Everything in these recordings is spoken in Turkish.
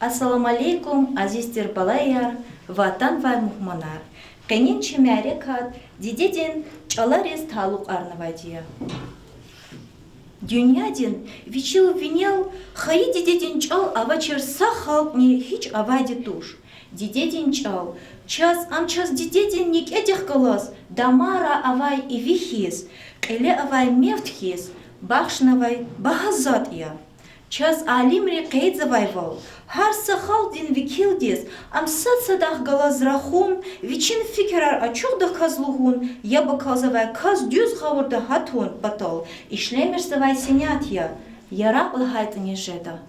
Ассаламу алейкум, азиздер балаяр, ватан ва мухманар. Кенин чемярекат, дидеден чаларез талук арнавадия. Дюнядин вичил винел, хаи дидеден чал авачер сахал не хич авади туш. Дидеден чал, час амчас дидеден ник этих колос, дамара авай и вихис, эле авай мефтхис, бахшнавай бахазат я. Час алимри кейдзавайвал, har сахалдин викилдис, ам садсадах галазрахун, вичин фикерар ачугда казлугун, я баказавай каз дюз гавурда хатун батал, ишлемерсавай синятья, яраб лхайтани жеда.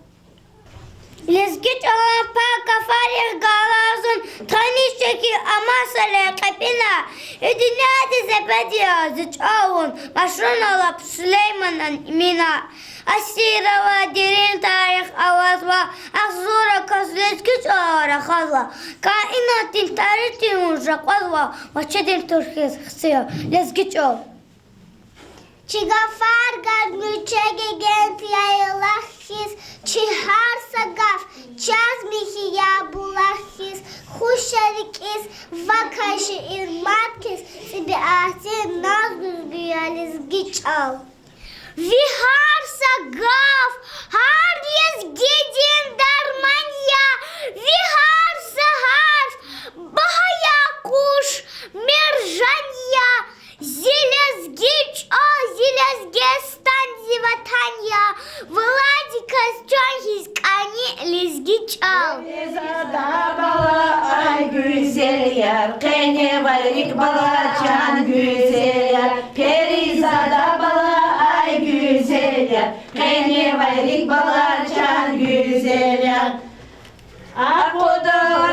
Лезгит алампа кафарих галазун, танишеки амасале капина, эдиняти зепедия зичаун, машрун алап Сулейманан имена. Асирова дерин тарих авазва, ахзура казлескич ара хазла, каинатин таритин уже казва, вачедин турхиз хсия, лезгич ал. Чигафар гаднучеге гентияйлахис, чихар сагав, час михия булахис, хушарикис, вакаши ирматкис, себе ахтин назгузгия лезгич ал. Вихар сагав, хар лезгидин дарманья, вихар сагав, бахая куш, мержанья, зелезгич, о, зелезгестан зиватанья, Владика стёнхиз кани лезгич ал. Перизада бала ay güzel yar, kene valik bala can güzel yar. Perizada bala ay güzel yar, kene valik bala can güzel yar. Akudur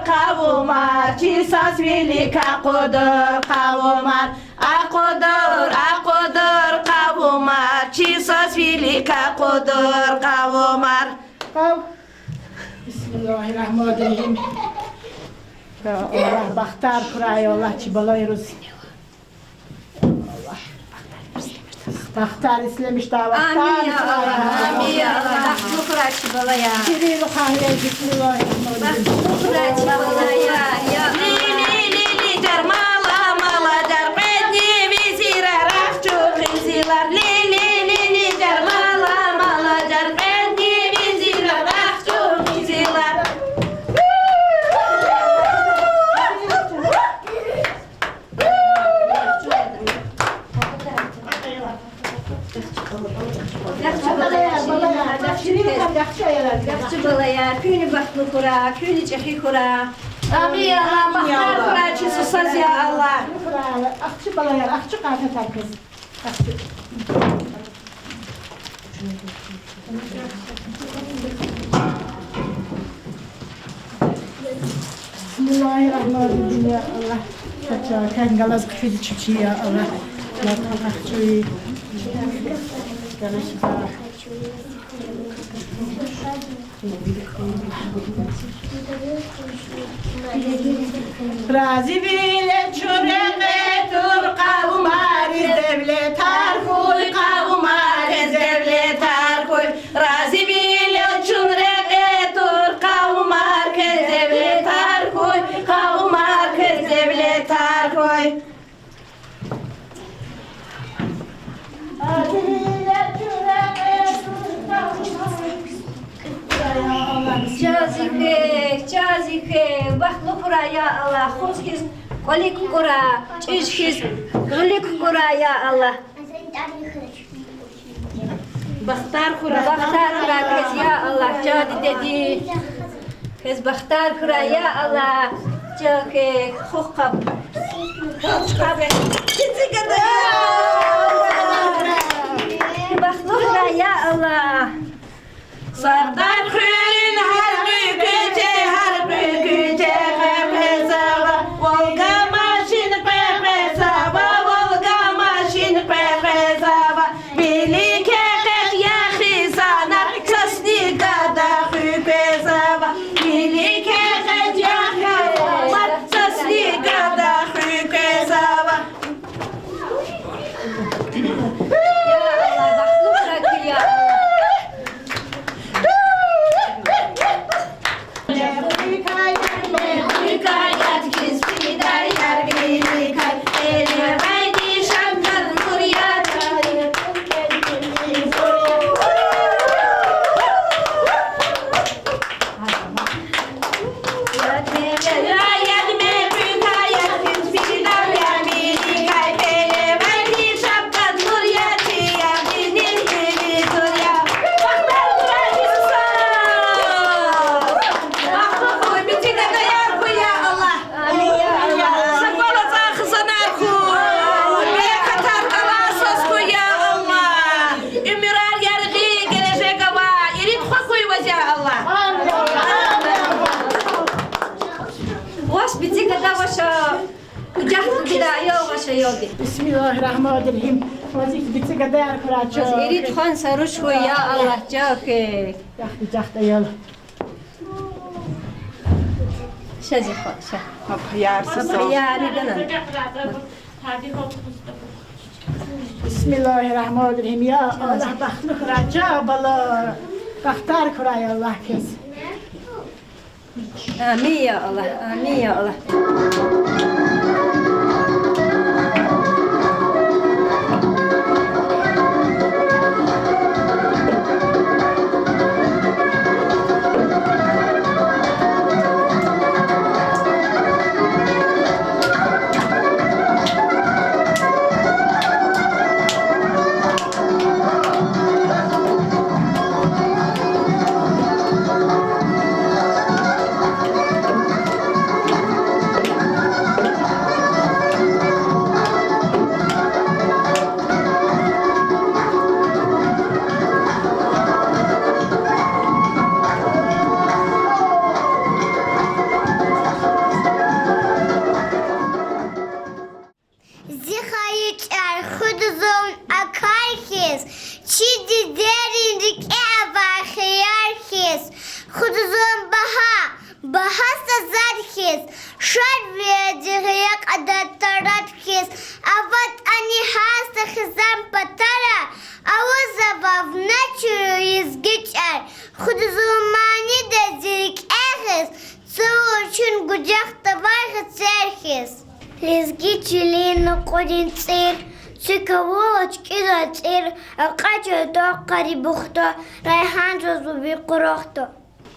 kavumar, çisas velik akudur kavumar. Akudur kavumar, çisas velik akudur kavumar. Bismillahirrahmanirrahim. Allah baktar kurayı Allah çibalay ruzi. Allah baktar istemiş davattar. Amin ya Allah. Amin ya Allah. Şükür çibalaya. Kiril kahve bismillahirrahmanirrahim. Şükür çibalaya. Li jar mala jar bedni vizira rakçu kınzilar. Li jar mala jar bedni vizira rakçu kınzilar. Yaxşı balaya, köyünü baxtlı kura, köyünü çəxi kura. Amin ya Allah, baxtar kura, çi susaz ya Allah. Akçı balayar, akçı kahve takız. Akçı. Bismillahirrahmanirrahim ya Allah. Kaça kangalaz kıfidi çiçi ya Allah. Allah akçıyı. Karışık. Razi bile çüreme tur kavmar devlet arkuy kavmar devlet arkuy Razi bile çüreme tur kavmar devlet arkuy kavmar devlet arkuy Razi bile çüreme tur Çazike, baxtlı kura ya Allah, xuzkiz, qolik kura, çişkiz, qolik kura ya Allah. Baxtar kura, kez ya Allah, jadi dedi. Kez baxtar kura ya Allah, jadi xuqab. Xuqab, kizi kada ya Allah. Baxtlı kura ya Allah. Sardar khuyun har güce pepesava Volga maşin pepesava Volga maşin pepesava Bilike kek yahi sanar Kasni gada hüpesava Bilike kek yahi sanar Kasni gada hüpesava yoldi. Bismillahirrahmanirrahim. Vazik bitse kadar kuraço. Erit khan saruş ko ya Allah cake. Yaxtı yaxtı yol. Şazi kha. Yarsız ol. Yani ganan. Bismillahirrahmanirrahim. Ya Allah baxtlı kuraço bala. Baxtar kuray Allah kes. Amin ya Allah. Amin ya Allah. Zihayıçer huduzun akarkis, çidi derindik eva hiyarkis, huduzun baha sazarkis, şarviye dihiyak adattaratkis, avat ani hasta hizam patara, avuzavav naçuru yüzgüçer, huduzun mani de zirik ehis, çoğurçun gucakta var hıserkis. Лезги чилин кодин цир, цикаволочки за цир, акача то карибухто, райхан зазуби курохто.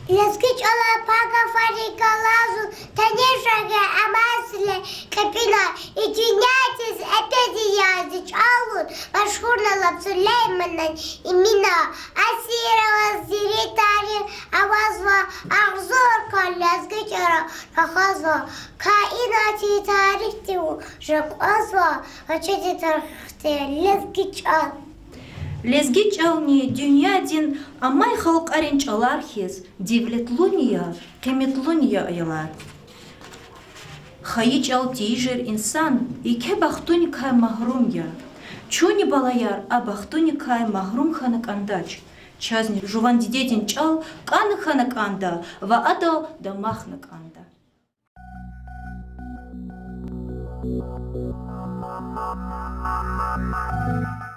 Лезги чола пага фарика лазу, танешага амасле капина, и тюнятис опять языч алун, машхурна лапсулейманан, имена асирала зиритари, авазва ахзор калязги чара, рахазва. Kainatı tarihti bu. Jok azva, açıcı tarihti. Lezgi çal. Lezgi çalni dünyadin amay halk arın çalar his. Divletluniya, kıymetluniya aylar. Hayı çal tijir insan, ike bahtuni kay mahrum ya. Çuni balayar, a bahtuni kay mahrum hanak andaç. Çazni juvan didedin çal, kanı hanak anda, va ado da mahnak anda. Thank you.